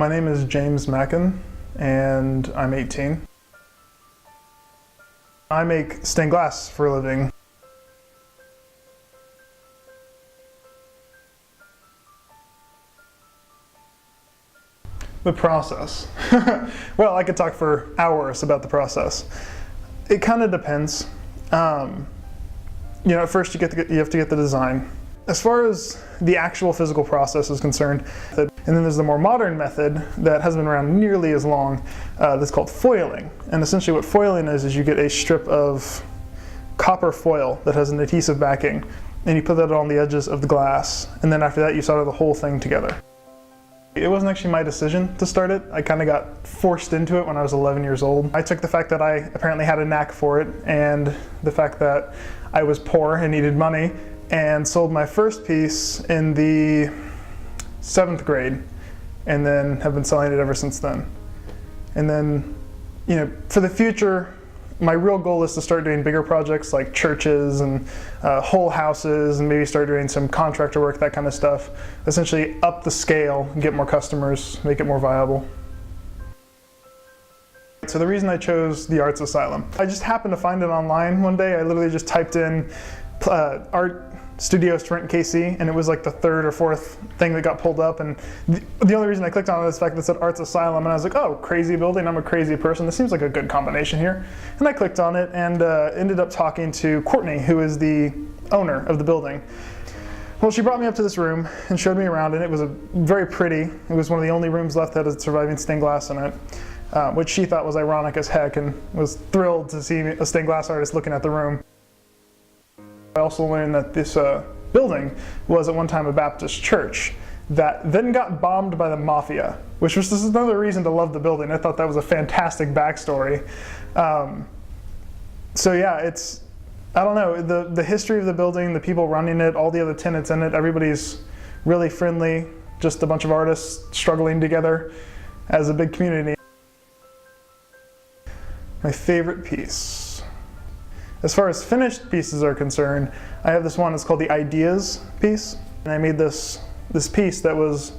My name is James Macken, and I'm 18. I make stained glass for a living. The process. Well, I could talk for hours about the process. It kind of depends. At first you have to get the design. As far as the actual physical process is concerned, and then there's the more modern method that hasn't been around nearly as long, that's called foiling. And essentially what foiling is you get a strip of copper foil that has an adhesive backing, and you put that on the edges of the glass, and then after that you solder the whole thing together. It wasn't actually my decision to start it. I kind of got forced into it when I was 11 years old. I took the fact that I apparently had a knack for it and the fact that I was poor and needed money, and sold my first piece in the 7th grade, and then have been selling it ever since then. And then, for the future, my real goal is to start doing bigger projects like churches and whole houses, and maybe start doing some contractor work, that kind of stuff. Essentially up the scale, get more customers, make it more viable. So the reason I chose the Arts Asylum, I just happened to find it online one day. I literally just typed in art studios to rent in KC, and it was like the 3rd or 4th thing that got pulled up, and the only reason I clicked on it is the fact that it said Arts Asylum, and I was like, oh, crazy building, I'm a crazy person, this seems like a good combination here. And I clicked on it and ended up talking to Courtney, who is the owner of the building. Well, she brought me up to this room and showed me around, and it was very pretty. It was one of the only rooms left that had surviving stained glass in it, which she thought was ironic as heck, and was thrilled to see a stained glass artist looking at the room. I also learned that this building was at one time a Baptist church that then got bombed by the mafia, which was just another reason to love the building. I thought that was a fantastic backstory. So yeah, I don't know, the history of the building, the people running it, all the other tenants in it, everybody's really friendly, just a bunch of artists struggling together as a big community. My favorite piece. As far as finished pieces are concerned, I have this one, it's called the Ideas piece. And I made this piece that was,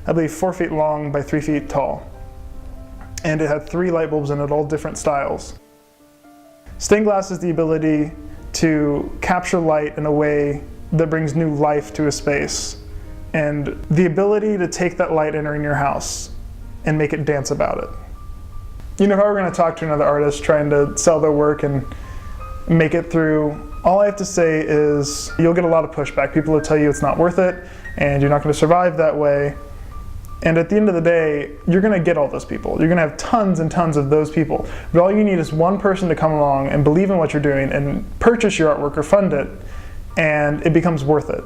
I believe, 4 feet long by 3 feet tall. And it had 3 light bulbs in it, all different styles. Stained glass is the ability to capture light in a way that brings new life to a space. And the ability to take that light entering your house and make it dance about it. If I were going to talk to another artist trying to sell their work and make it through, all I have to say is you'll get a lot of pushback. People will tell you it's not worth it and you're not going to survive that way. And at the end of the day, you're going to get all those people. You're going to have tons and tons of those people. But all you need is one person to come along and believe in what you're doing and purchase your artwork or fund it, and it becomes worth it.